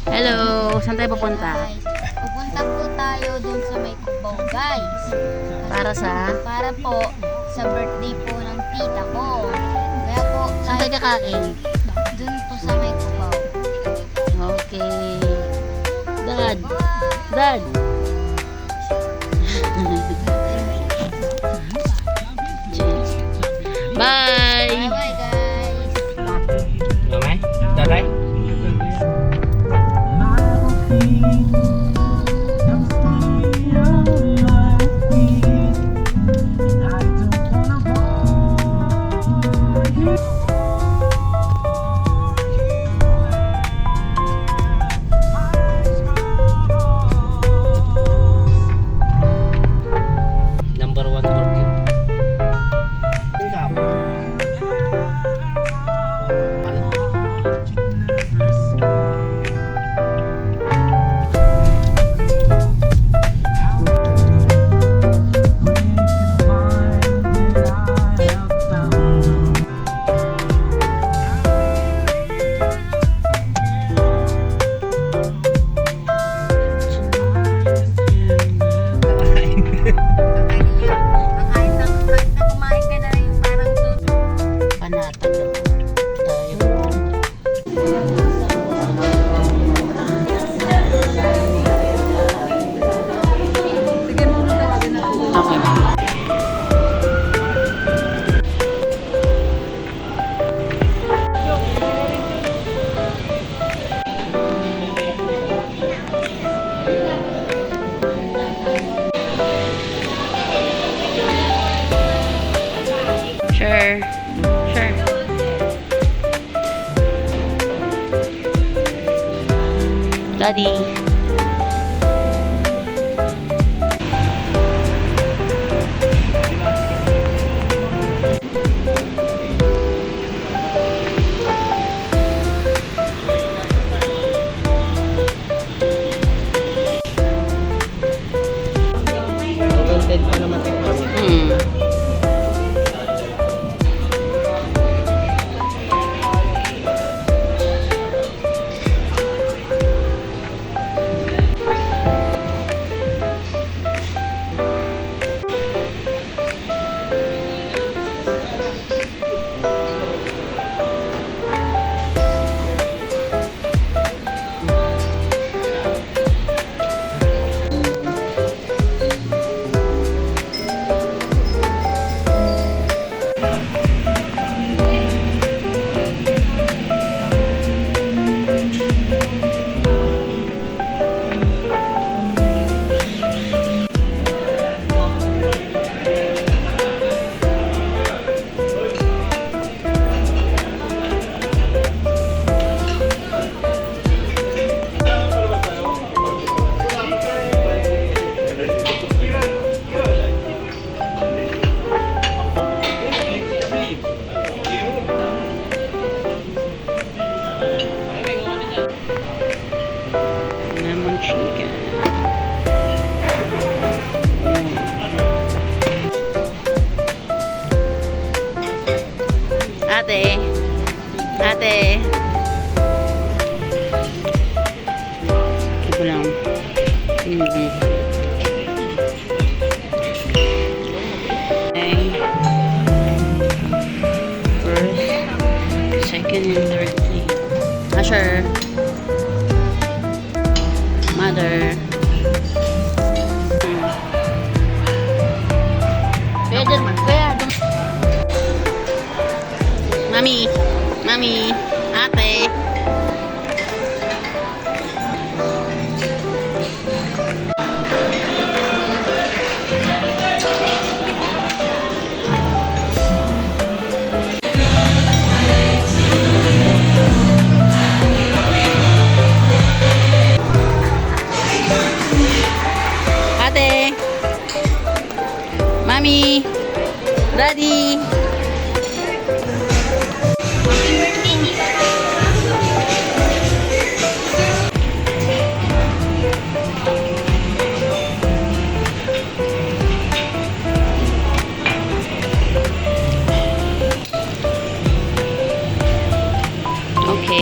Hello, saan tayo pupunta? Guys, pupunta po tayo dun sa may Cubao, guys. Para sa? Para po sa birthday po ng tita ko. Kaya po Saan tayo kakain? dun po sa may Cubao. Okay. Dad. Dad. Bye. Bye guys. Damai? Dadai? Number 1 birthday. Tingkap. Panatag tayo. Okay. Sure. Sure. Daddy. Content pa naman ito. Lemon chicken. Ate. Ate. Ito lang. Okay. First, second, and third thing. Sure. Mother. Kuya. Mami. Mami. Ate. Ate. Mami. Daddy. Okay.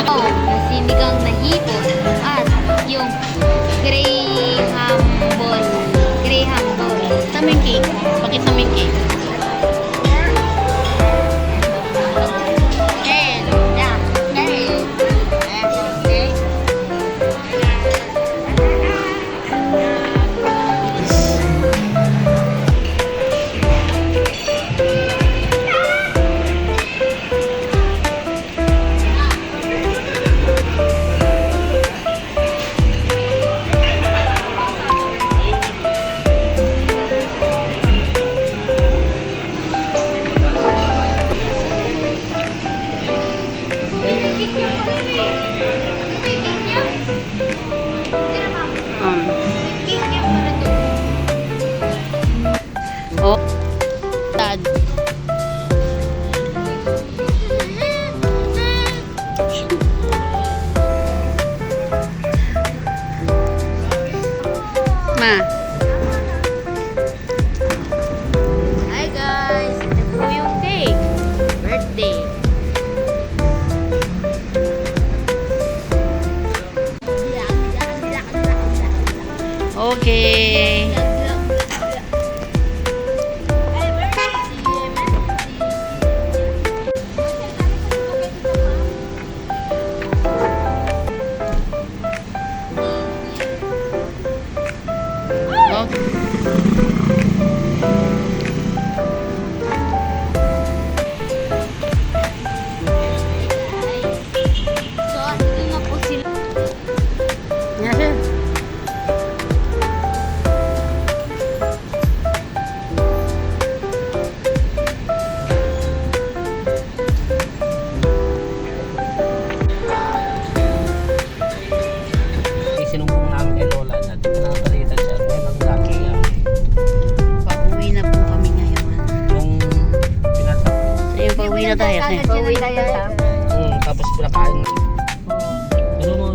Oh, na sinigang na hipon at yung graham ball. Graham ball. Sa main cake. Bakit sa main cake? Oh. Tad. Ma. Hi guys. Ito po yung cake. Birthday. Okay. So, ito na po sila. Isinumbong namin kay Lola na dito na nakalitan siya. Ngayon ang laki niya. Pauwi na po kami ngayon. Yung pinatak. Ayun, pauwi na tayo. Pauwi tayo sa Tapos pinakain. Pero mo